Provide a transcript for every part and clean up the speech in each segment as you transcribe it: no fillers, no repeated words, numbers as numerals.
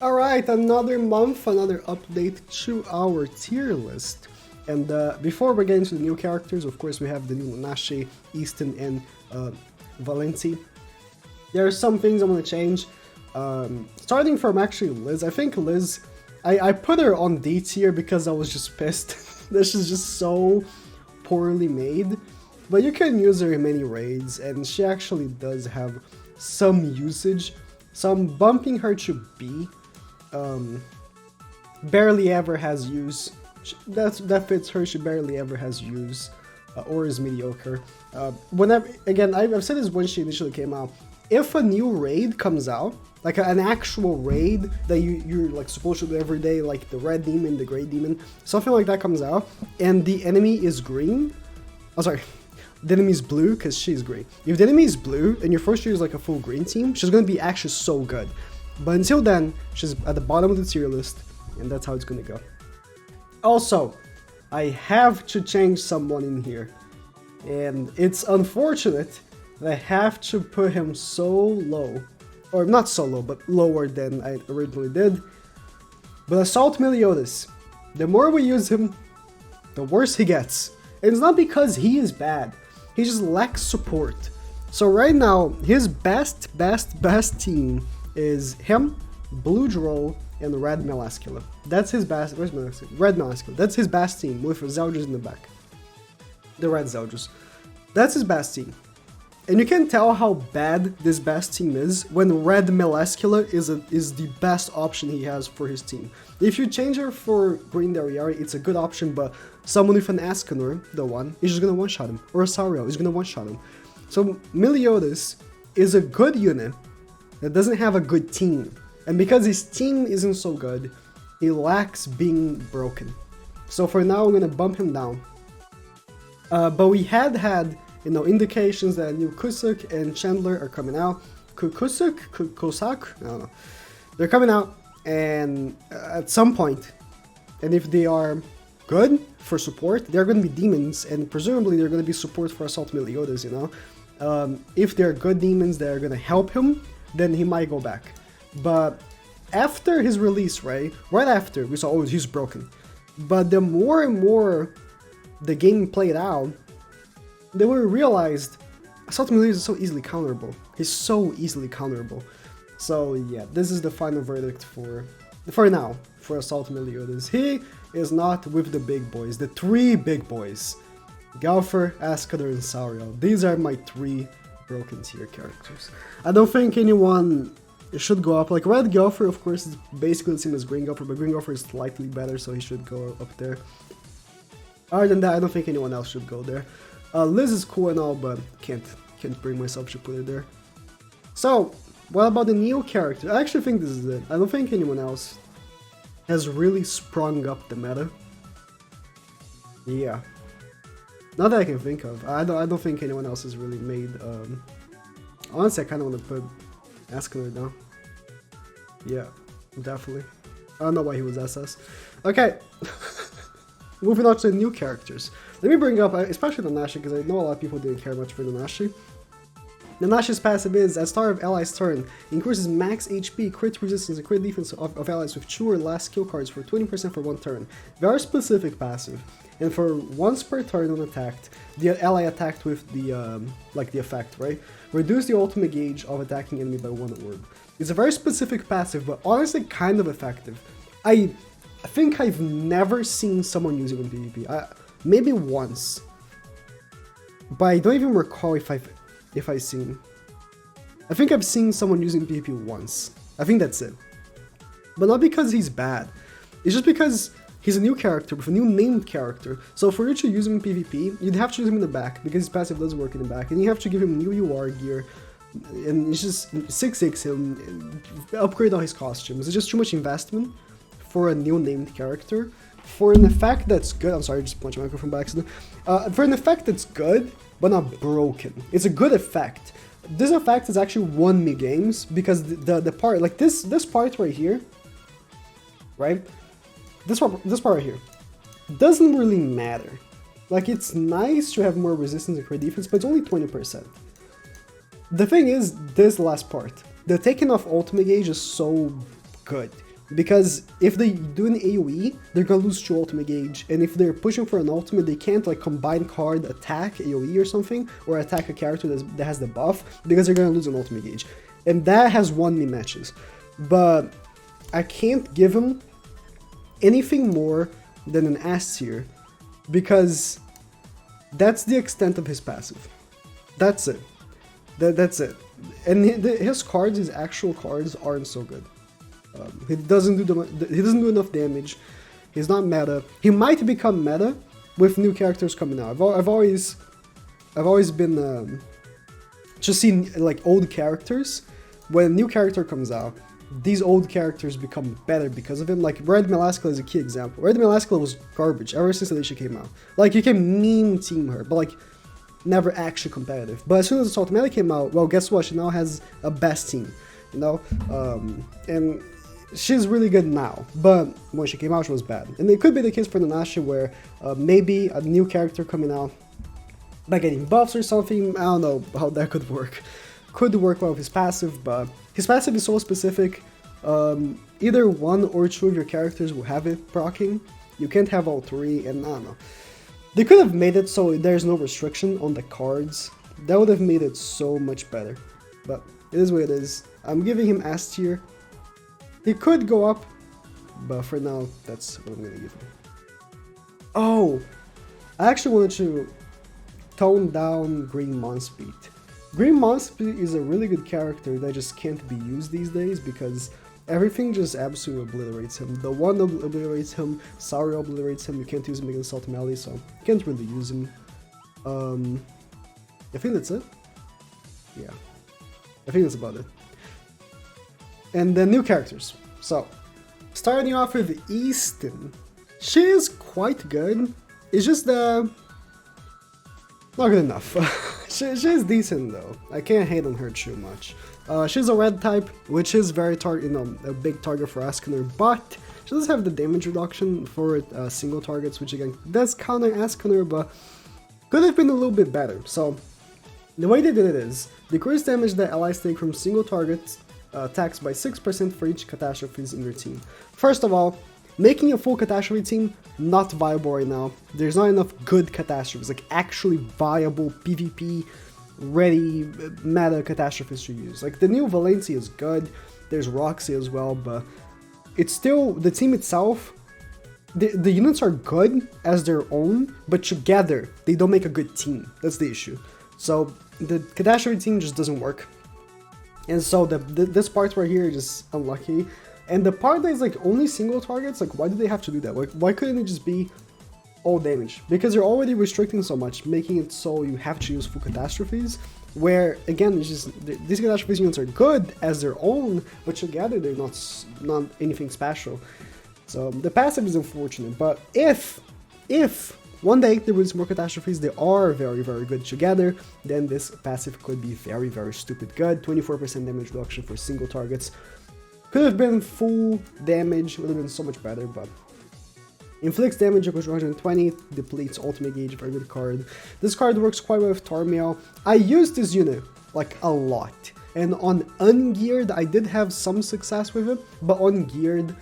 Alright, another month, another update to our tier list. And before we get into the new characters, of course we have the new Nanashi, Easton, and Valencia. There are some things I want to change. Starting from actually Liz, I think Liz, I put her on D tier because I was just pissed. This is just so poorly made. But you can use her in many raids, and she actually does have some usage. So I'm bumping her to B. Barely ever has use. That fits her. She barely ever has use, or is mediocre. Whenever again, I've said this when she initially came out. If a new raid comes out, like an actual raid that you're like supposed to do every day, like the red demon, the gray demon, something like that comes out, and the enemy is green. Oh, sorry. The enemy is blue because she's green. If the enemy is blue and your first year is like a full green team, she's gonna be actually so good. But until then, she's at the bottom of the tier list, and that's how it's gonna go. Also, I have to change someone in here, and it's unfortunate that I have to put him so low, or not so low, but lower than I originally did. But Assault Meliodas, the more we use him, the worse he gets. And it's not because he is bad, he just lacks support. So right now, his best team is him, Blue Droll, and Red Melascula. That's his best. Where's Melascula? Red Melascula. That's his best team with Zeldris in the back. The Red Zeldris. That's his best team. And you can tell how bad this best team is when Red Melascula is the best option he has for his team. If you change her for Green Dariari, it's a good option, but someone with an Escanor, the one, is just gonna one-shot him. Or a Sauriel is gonna one-shot him. So Meliodas is a good unit that doesn't have a good team. And because his team isn't so good, he lacks being broken. So for now, I'm gonna bump him down. But we had indications that new Kusuk and Chandler are coming out. Kosak? I don't know. They're coming out, and at some point, and if they are good for support, they're going to be demons, and presumably they're going to be support for Assault Meliodas, you know? If they're good demons that are going to help him, then he might go back. But after his release, right after, we saw, oh, he's broken. But the more and more the game played out, then we realized Assault Meliodas is so easily counterable. He's so easily counterable. So yeah, this is the final verdict for now, for Assault Meliodas. He is not with the big boys, the three big boys. Galfer, Escanor, and Sauriel. These are my three broken tier characters. I don't think anyone should go up. Like Red Galfer, of course, is basically the same as Green Galfer, but Green Galfer is slightly better, so he should go up there. Other than that, I don't think anyone else should go there. Liz is cool and all, but can't bring myself to put it there. So, what about the new character? I actually think this is it. I don't think anyone else has really sprung up the meta. Yeah. Not that I can think of. I don't think anyone else has really made... Honestly, I kind of want to put Escanor down. Yeah, definitely. I don't know why he was SS. Okay. Moving on to the new characters. Let me bring up, especially Nanashi, because I know a lot of people didn't care much for Nanashi. Nanashi's passive is, at start of ally's turn, increases max HP, crit resistance, and crit defense of allies with 2 or less skill cards for 20% for 1 turn. Very specific passive. And for once per turn when attacked, the ally attacked with the, the effect, right? Reduce the ultimate gauge of attacking enemy by 1 orb. It's a very specific passive, but honestly kind of effective. I think I've never seen someone use it in PvP. Maybe once, but I don't even recall if I've seen. I think I've seen someone using PvP once. I think that's it. But not because he's bad. It's just because he's a new character with a new named character. So for you to use him in PvP, you'd have to use him in the back because his passive does work in the back, and you have to give him new UR gear. And it's just 6-6 him, upgrade all his costumes. It's just too much investment for a new named character. For an effect that's good, I'm sorry, I just punched my microphone by accident. For an effect that's good, but not broken. It's a good effect. This effect has actually won me games because the part, like this part right here, right? This part right here doesn't really matter. Like, it's nice to have more resistance and crit defense, but it's only 20%. The thing is, this last part, the taking off ultimate gauge is so good. Because if they do an AoE, they're gonna lose 2 ultimate gauge, and if they're pushing for an ultimate, they can't like combine card attack AoE or something, or attack a character that has the buff, because they're gonna lose an ultimate gauge. And that has won me matches. But I can't give him anything more than an S tier, because that's the extent of his passive. That's it. That's it. And his cards, his actual cards, aren't so good. He doesn't do enough damage. He's not meta. He might become meta with new characters coming out. I've always been just seen like old characters. When a new character comes out, these old characters become better because of him. Like Red Melascula is a key example. Red Melascula was garbage ever since Alicia came out. Like you can meme team her, but like never actually competitive. But as soon as Ultimate came out, well, guess what? She now has a best team, you know, and she's really good now. But when she came out, she was bad. And it could be the case for Nanashi, where maybe a new character coming out by getting buffs or something. I don't know how that could work. Could work well with his passive, but his passive is so specific. Either 1 or 2 of your characters will have it proccing. You can't have all 3, and I don't know. They could have made it so there's no restriction on the cards. That would have made it so much better. But it is what it is. I'm giving him S tier. He could go up, but for now, that's what I'm gonna give him. Oh! I actually wanted to tone down Green Monspeed. Green Monspeed is a really good character that just can't be used these days because everything just absolutely obliterates him. The one obliterates him, Sauri obliterates him, you can't use him against Ultimate Melee, so you can't really use him. I think that's it. Yeah, I think that's about it. And then new characters. So, starting off with Easton. She is quite good. It's just not good enough. She's decent though. I can't hate on her too much. She's a red type, which is very a big target for Escanor, but she does have the damage reduction for single targets, which again does counter Escanor, but could have been a little bit better. So the way they did it is decrease damage that allies take from single targets attacks by 6% for each catastrophes in your team. First of all, making a full catastrophe team, not viable right now. There's not enough good catastrophes, like actually viable PvP ready meta catastrophes to use. Like the new Valencia is good, there's Roxy as well, but it's still, the team itself, the units are good as their own, but together they don't make a good team. That's the issue. So the catastrophe team just doesn't work. And so this part right here is just unlucky. And the part that is like only single targets, like why do they have to do that? Like why couldn't it just be all damage? Because they're already restricting so much, making it so you have to use full catastrophes, where again, it's just, these catastrophes units are good as their own, but together they're not anything special. So the passive is unfortunate, but if one day they release more catastrophes, they are very, very good together, then this passive could be very, very stupid good. 24% damage reduction for single targets. Could have been full damage, would have been so much better, but inflicts damage equals 120, depletes ultimate gauge, very good card. This card works quite well with Tarmiel. I used this unit like a lot, and on ungeared I did have some success with it, but on geared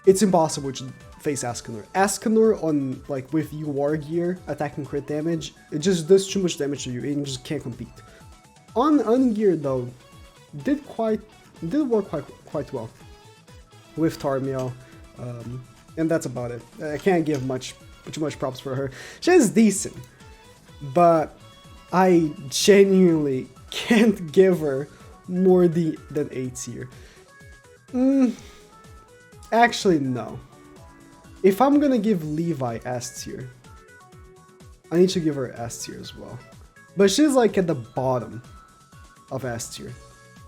it's impossible to face Escanor. Escanor on like with UR gear attacking crit damage, it just does too much damage to you and you just can't compete. On ungeared though, did work quite well with Tarmiel, and that's about it. I can't give too much props for her. She's decent, but I genuinely can't give her more than A tier. Actually, no. If I'm gonna give Levi S tier, I need to give her S tier as well. But she's like at the bottom of S tier.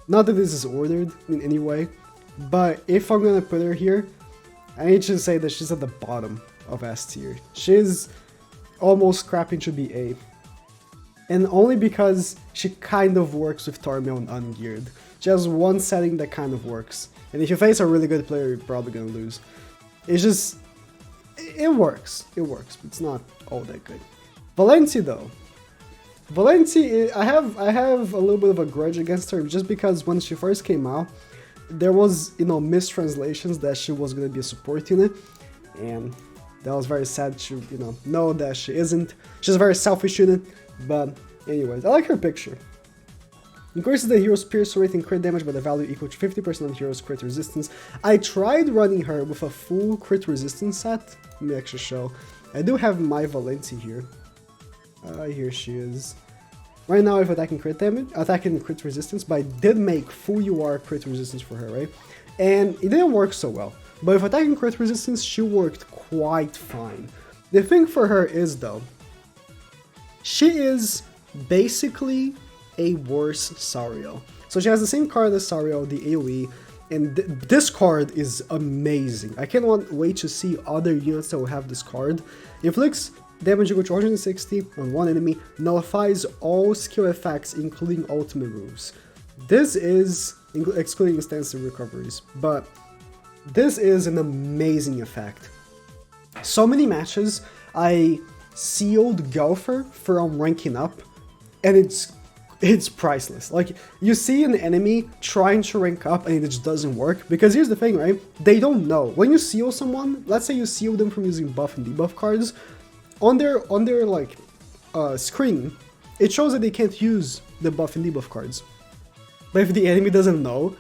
Not that this is ordered in any way, but if I'm gonna put her here, I need to say that she's at the bottom of S tier. She's almost scrapping to be A. And only because she kind of works with Tarmiel and ungeared. She has one setting that kind of works. And if you face a really good player, you're probably gonna lose. It's just, it works, but it's not all that good. Valencia though. Valencia, I have a little bit of a grudge against her just because when she first came out, there was, you know, mistranslations that she was going to be a support unit, and that was very sad to, you know that she isn't. She's a very selfish unit, but anyways, I like her picture. Increases the hero's pierce rate and crit damage by the value equal to 50% of the hero's crit resistance. I tried running her with a full crit resistance set. Let me actually show. I do have my Valencia here. Here she is. Right now, if attacking crit damage, attacking crit resistance, but I did make full UR crit resistance for her, right? And it didn't work so well. But if attacking crit resistance, she worked quite fine. The thing for her is, though, she is basically a worse Sario. So she has the same card as Sario, the AoE, and this card is amazing. I cannot wait to see other units that will have this card. Inflicts damage equal to 160 on one enemy, nullifies all skill effects including ultimate moves. This is, excluding instances recoveries, but this is an amazing effect. So many matches I sealed Gopher from ranking up, and it's priceless. Like, you see an enemy trying to rank up and it just doesn't work, because here's the thing, right? They don't know. When you seal someone, let's say you seal them from using buff and debuff cards, on their like screen, it shows that they can't use the buff and debuff cards. But if the enemy doesn't know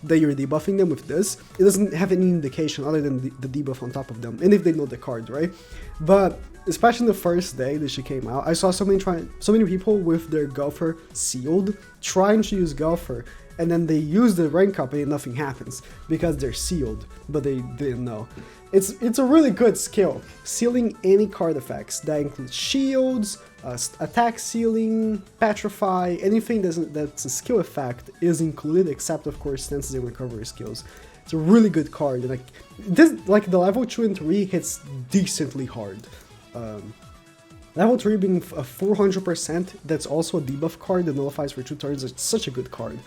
that you're debuffing them with this, it doesn't have any indication other than the debuff on top of them, and if they know the card, right? But especially the first day that she came out, I saw so many people with their Gopher sealed trying to use Gopher, and then they use the rank up and nothing happens because they're sealed, but they didn't know. It's a really good skill, sealing any card effects. That includes shields, attack sealing, petrify, anything that's a skill effect is included, except of course stances and recovery skills. It's a really good card, and like the level 2 and 3 hits decently hard. Level 3 being a 400%, that's also a debuff card that nullifies for 2 turns. It's such a good card.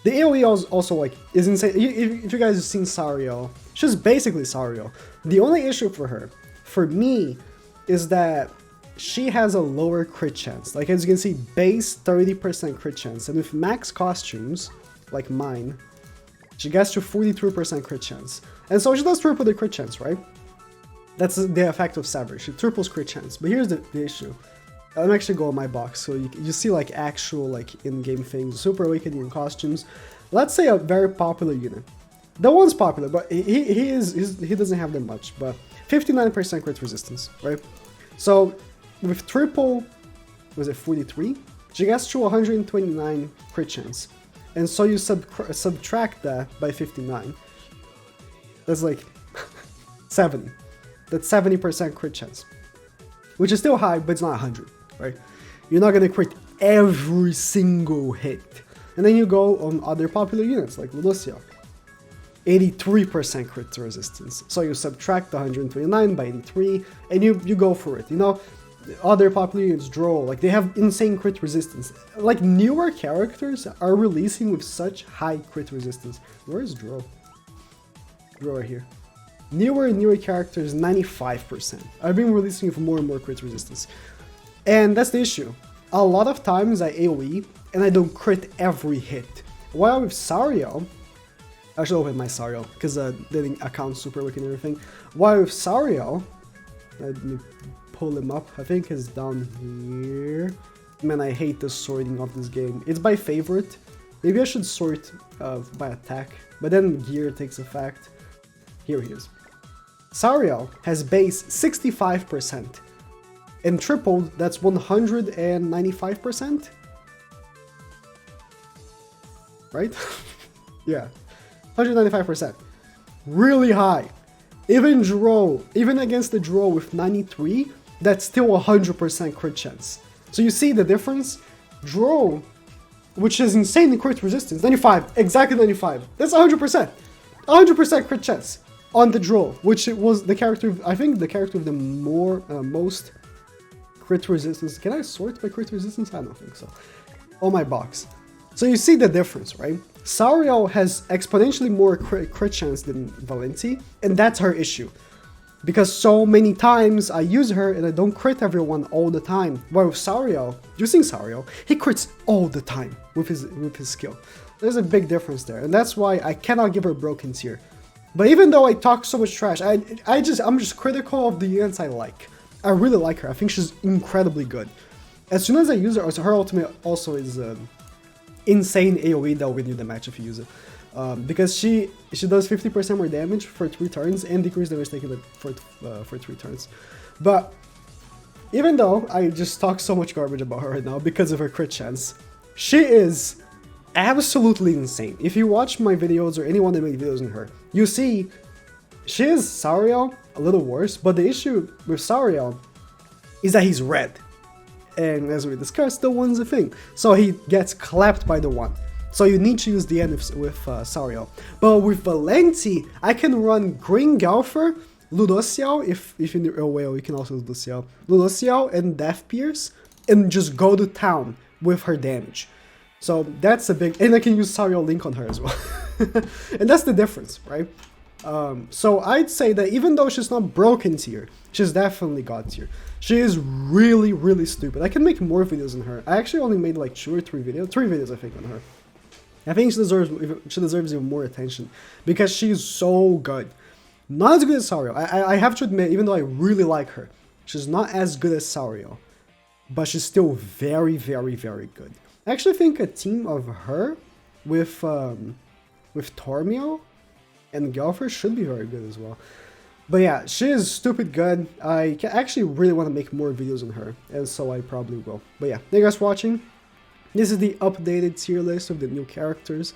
The AoE also like is insane. If you guys have seen Sario, she's basically Sario. The only issue for her, for me, is that she has a lower crit chance. Like, as you can see, base 30% crit chance, and with max costumes, like mine, she gets to 43% crit chance. And so she does triple the crit chance, right? That's the effect of Sever. She triples crit chance. But here's the issue. Let me actually go on my box, so you see like actual like in-game things, Super Awakening and costumes. Let's say a very popular unit. The one's popular, but he doesn't have that much, but 59% crit resistance, right? So with triple, was it 43? She gets to 129 crit chance. And so you subtract that by 59. That's like 70. That's 70% crit chance. Which is still high, but it's not 100, right? You're not gonna crit every single hit. And then you go on other popular units like Lucia. 83% crit resistance. So you subtract the 129 by 83, and you go for it, you know? Other popular units, Draw, like they have insane crit resistance. Like, newer characters are releasing with such high crit resistance. Where is Draw? Draw right here. Newer characters, 95%. I've been releasing with more and more crit resistance. And that's the issue. A lot of times I AoE, and I don't crit every hit. While with Sario, I should open my Sario, because didn't account Super Wicked and everything. While with Sario, let me pull him up, I think he's down here. Man, I hate the sorting of this game. It's by favorite. Maybe I should sort by attack, but then gear takes effect. Here he is. Sario has base 65%, and tripled, that's 195%? Right? Yeah, 195%. Really high. Even against the Draw with 93, that's still 100% crit chance. So you see the difference? Draw, which is insane in crit resistance, 95, exactly 95. That's 100%. 100% crit chance on the Draw, which was the character, I think the character with the most crit resistance. Can I sort by crit resistance? I don't think so. On my box. So you see the difference, right? Sario has exponentially more crit chance than Valencia, and that's her issue. because so many times I use her and I don't crit everyone all the time. While with Sario, using Sario, he crits all the time with his skill. There's a big difference there, and that's why I cannot give her broken tier. But even though I talk so much trash, I'm just critical of the units I like. I really like her. I think she's incredibly good. As soon as I use her, her ultimate also is insane AoE that will win you the match if you use it. Because she does 50% more damage for 3 turns and decrease damage taken for 3 turns. But even though I just talk so much garbage about her right now because of her crit chance, she is absolutely insane. If you watch my videos or anyone that made videos on her, you see she is Sario, a little worse, but the issue with Sario is that he's red. And as we discussed, the 1's a thing. So he gets clapped by the 1. So you need to use the N with Sario. But with Valencia, I can run Green Galfer, Ludociel, if you need, oh well, you can also use Ludociel. Ludociel and Death Pierce, and just go to town with her damage. So that's a big, and I can use Sario Link on her as well. And that's the difference, right? So I'd say that even though she's not broken tier, she's definitely God tier. She is really, really stupid. I can make more videos on her. I actually only made like 2 or 3 videos, 3 videos I think on her. I think she deserves even more attention because she's so good. Not as good as Sario. I have to admit, even though I really like her, she's not as good as Sario, but she's still very, very, very good. I actually think a team of her with Tormio and Galfer should be very good as well. But yeah, she is stupid good. I actually really want to make more videos on her, and so I probably will. But yeah, thank you guys for watching. This is the updated tier list of the new characters.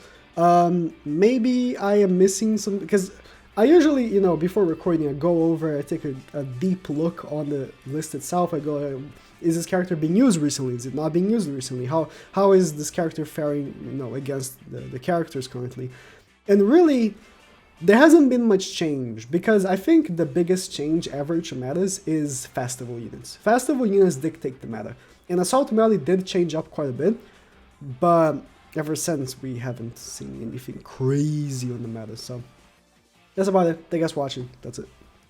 Maybe I am missing some, because I usually, you know, before recording, I go over, I take a deep look on the list itself. I go, is this character being used recently? Is it not being used recently? How is this character faring, you know, against the characters currently? And really, there hasn't been much change, because I think the biggest change ever to metas is festival units. Festival units dictate the meta. And Assault Melee did change up quite a bit, but ever since we haven't seen anything crazy on the meta, so that's about it. Thank you guys for watching. That's it.